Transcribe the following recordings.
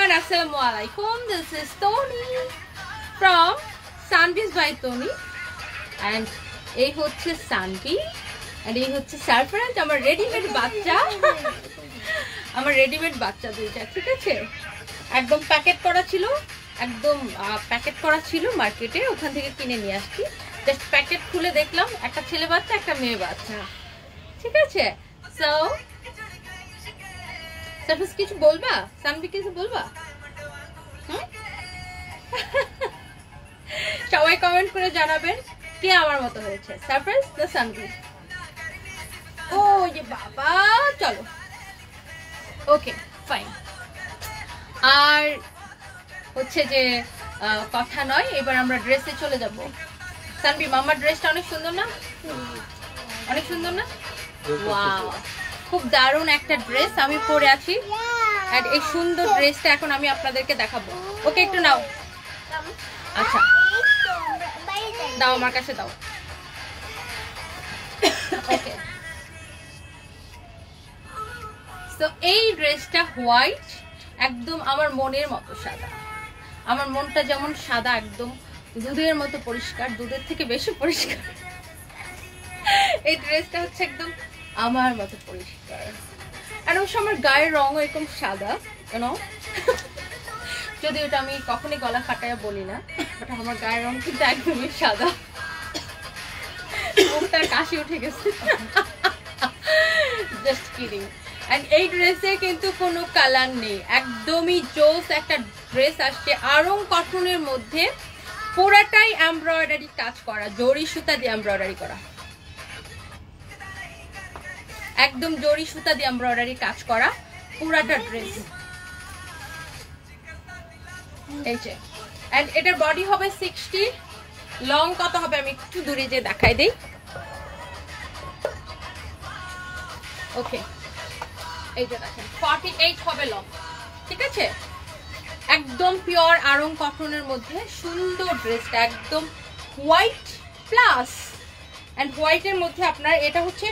everyone, assalamu alaikum. This is Tony from Sunbees by Tony and এই হচ্ছে সানবি and এই হচ্ছে সারফরাজ আমার রেডিমেড বাচ্চা আমার রেডিমেড বাচ্চা দুইটা ঠিক আছে একদম প্যাকেট করা ছিল মার্কেটে ওখান থেকে কিনে নিয়ে আসছি জাস্ট প্যাকেট খুলে দেখলাম একটা ছেলে বাচ্চা একটা মেয়ে বাচ্চা ঠিক আছে সো সারফরাজ কিছু বলবা সানবি কিছু বলবা সবাই কমেন্ট করে জানাবেন কে আমার মতো হয়েছে সারফরাজ না সানবি ও ये বাবা চলো ওকে ফাইন আর হচ্ছে যে কথা নয় এবার আমরা ড্রেসে চলে যাব সানবি মামার ড্রেসটা অনেক সুন্দর না ওয়াও খুব দারুণ একটা ড্রেস আমি পরে আছি আর এই সুন্দর ড্রেসটা এখন আমি আপনাদেরকে দেখাবো ওকে একটু নাও আচ্ছা দাও আমার কাছে দাও ওকে তো এই ড্রেসটা হোয়াইট একদম আমার মনের মতো সাদা আমার মনটা যেমন সাদা একদম দুধের মতো পরিষ্কার দুধের থেকে বেশি পরিষ্কার এই ড্রেসটা হচ্ছে একদম আমার মতো পরিষ্কার আর অবশ্য আমার গায়ের রঙও এরকম সাদা কেন যদি ওটা আমি কখনই গলা ফাটাইয়া বলি না বাট আমার গায়ের রং কিন্তু একদমই সাদা মুখটা কাশি উঠে গেছে জাস্ট কিডিং এন্ড এই ড্রেসে কিন্তু কোনো কালার নেই একদমই জোস একটা ড্রেস আসছে আরং কটনের মধ্যে পুরাটাই এমব্রয়ডারি কাজ করা জরি সুতা দিয়ে এমব্রয়ডারি করা একদম জরি সুতা দিয়ে এমব্রয়ডারি কাজ করা পুরাটা ড্রেস এই যে এন্ড এটার বডি হবে 60 লং কত হবে আমি একটু দূরে যে দেখাই দেই ওকে এই যে দেখেন 48 হবে লং ঠিক আছে একদম পিওর আরং কটনের মধ্যে সুন্দর ড্রেসটা একদম হোয়াইট প্লাস এন্ড হোয়াইটের মধ্যে আপনার এটা হচ্ছে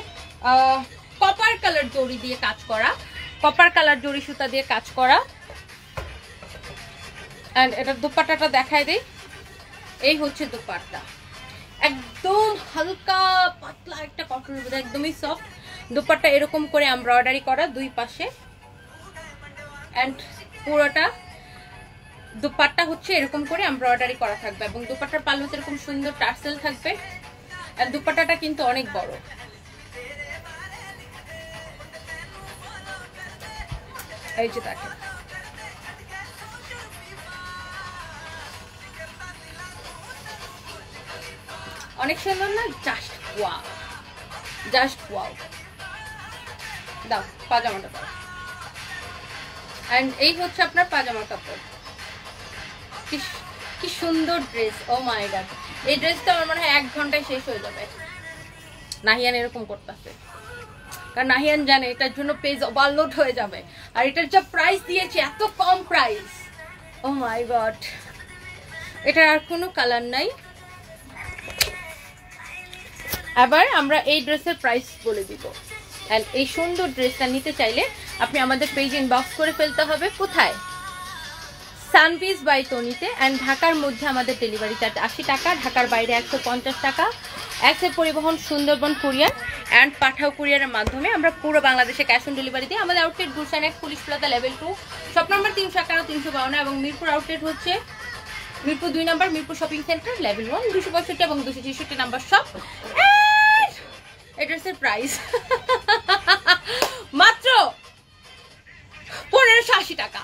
কপার কালার জরি দিয়ে কাজ করা কপার কালার জরি সুতা দিয়ে কাজ করা এন্ড এটা দুপাট্টাটা দেখাই দেই এই হচ্ছে দুপাট্টা একদম হালকা পাতলা একটা কটনের মধ্যে একদমই সফট দুপাট্টা এরকম করে এমব্রয়ডারি করা দুই পাশে এন্ড পুরোটা দুপাট্টা হচ্ছে এরকম করে এমব্রয়ডারি করা থাকবে এবং দুপাট্টার পাল্লুতে এরকম সুন্দর টার্সেল থাকবে আর দুপাট্টাটা কিন্তু অনেক বড় এই যে দেখেন অনেক সুন্দর না জাস্ট ওয়াও দাও পাজামাটা দাও এন্ড এই হচ্ছে আপনার পাজামা কাপড় কি সুন্দর ড্রেস ও মাই গড এই ড্রেসটা আমার মনে হয় 1 ঘন্টায় শেষ হয়ে যাবে নাহিয়ান এরকম করতেছে কারণ নাহিয়ান জানে এটার জন্য পেজ ওভারলোড হয়ে যাবে আর এটার যা প্রাইস দিয়েছে এত কম প্রাইস ও মাই গড এটার আর কোনো কালার নাই এবার আমরা এই ড্রেসের প্রাইস বলে দিব এন্ড এই সুন্দর ড্রেসটা নিতে চাইলে আপনি আমাদের পেজ ইনবক্স করে ফেলতে হবে কোথায় সানবিজ বাই টনিতে এন্ড ঢাকার মধ্যে আমাদের ডেলিভারি চার্জ 80 টাকা ঢাকার বাইরে 150 টাকা এক্সের পরিবহন সুন্দরবন কুরিয়ার এন্ড পাঠাও কুরিয়ারের মাধ্যমে আমরা পুরো বাংলাদেশে ক্যাশ অন ডেলিভারি দিই আমাদের outlet Gulshan 1 police plaza level 2 shop number 351 352 এবং মিরপুর আউটলেট হচ্ছে Mirpur 2 number Mirpur shopping centre level 1 262 এবং 266 নাম্বার শপ এড্রেসের প্রাইস মাত্র 1580 টাকা